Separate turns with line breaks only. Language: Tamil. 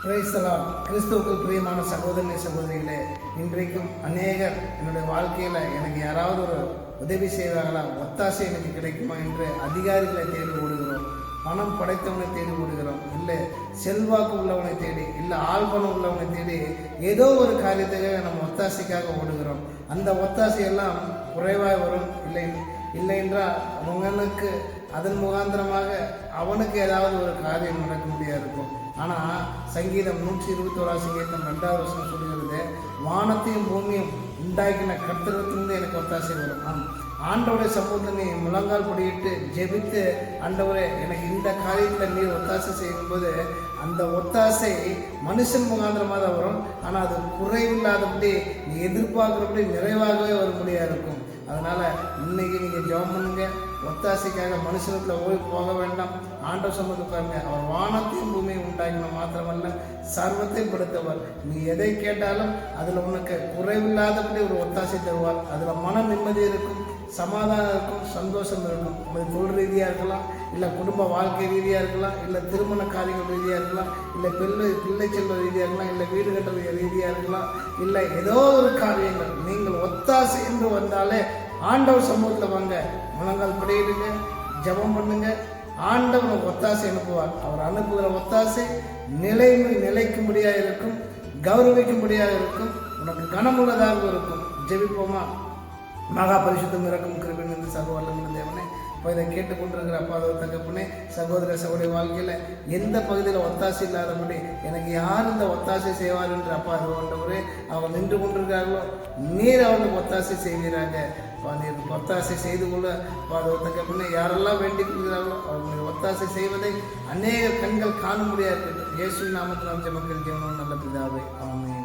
பிரைஸ்தலால் கிறிஸ்துவுக்குள் பிரியமான சகோதரனை சகோதரிகளே, இன்றைக்கும் அநேகர் என்னுடைய வாழ்க்கையில் எனக்கு யாராவது ஒரு உதவி செய்வார்களா, ஒத்தாசை எனக்கு கிடைக்குமா என்று அதிகாரிகளை தேடி ஓடுகிறோம். பணம் படைத்தவனை தேடி ஓடுகிறோம், இல்லை செல்வாக்கு உள்ளவனை தேடி, இல்லை ஆள் பணம் உள்ளவனை தேடி ஏதோ ஒரு காரியத்துக்காக நம்ம ஒத்தாசைக்காக ஓடுகிறோம். அந்த ஒத்தாசையெல்லாம் குறைவாக வரும். இல்லை என்றால் அவனுக்கு அதன் முகாந்திரமாக அவனுக்கு ஏதாவது ஒரு காரியம் நடக்க முடியாது இருக்கும். ஆனால் சங்கீதம் 121 சங்கீதம் 2வது வசனம் சொல்கிறது, வானத்தையும் பூமியும் உண்டாக்கின கர்த்தரிடத்திலிருந்து எனக்கு ஒத்தாசை வரும். ஆண்டவருடைய சமூகத்தை முழங்கால் படியிட்டு ஜெபித்து, ஆண்டவரே எனக்கு இந்த காரியத்தில் நீர் ஒத்தாசை செய்யும்போது அந்த ஒத்தாசை மனுஷன் முகாந்திரமாக தான் வரும். ஆனால் அது குறைவில்லாதபடி நீ எதிர்பார்க்கிறபடி நிறைவாகவே வரும்படியாக இருக்கும். அதனால் இன்னைக்கு நீங்கள் ஜெபம் பண்ணுங்க. ஒத்தாசைக்காக மனுஷனத்தில் போக வேண்டாம். ஆண்டவர் சமூகத்துக்கு பாருங்க. அவர் வானத்தையும் பூமியை உண்டாக்கின மாத்திரமல்ல, சர்வத்தை படுத்தவர். நீ எதை கேட்டாலும் அதில் உனக்கு குறைவில்லாதபடி ஒரு ஒத்தாசை தருவார். அதில் மன நிம்மதி இருக்கும், சமாதானம் இருக்கும், சந்தோஷம் இருக்கும். அது தொழில் ரீதியாக இருக்கலாம், இல்லை குடும்ப வாழ்க்கை ரீதியாக இருக்கலாம், இல்லை திருமண காரியங்கள் ரீதியாக இருக்கலாம், இல்லை பிள்ளை செல்வ ரீதியாக இருக்கலாம், இல்லை வீடு கட்டுற ரீதியாக இருக்கலாம், இல்லை ஏதோ ஒரு காரியங்கள். நீங்கள் ஒத்தாசை என்று வந்தாலே ஆண்டவர் சமூகத்தில் வாங்க, முழங்கால் படியிடுங்க, ஜெபம் பண்ணுங்க. ஆண்டவர் ஒத்தாசை அனுப்புவார். அவர் அனுப்புகிற ஒத்தாசை நிலைக்கும்படியாக இருக்கும், கௌரவிக்கும்படியாக இருக்கும், உனக்கு கனமுள்ளதாக இருக்கும். ஜெபிப்போமா? மகா பரிசுத்தம் இறக்கும் கிருபை என்று சகோதரன் தேவனே, இப்போ இதை கேட்டுக்கொண்டிருக்கிற அப்பா தகப்பனே, சகோதர சகோதரி வாழ்க்கையில் எந்த பகுதியில் ஒத்தாசை இல்லாதபடி எனக்கு யார் இந்த ஒத்தாசை செய்வார் என்று அப்பா அது கொண்டவரே அவங்க நின்று கொண்டிருக்கிறார்களோ நீர் அவர்களுக்கு ஒத்தாசை செய்கிறாங்க. நீர் ஒத்தாசை செய்து கொள்ள தகப்பனே, யாரெல்லாம் வேண்டிக் கொள்கிறார்களோ அவர்களுடைய ஒத்தாசை செய்வதை அநேக கண்கள் காண முடியாது. இயேசுவின் நாமத்தில் ஜெபம் கேட்கிறோம் நல்ல பிதாவே, ஆமென்.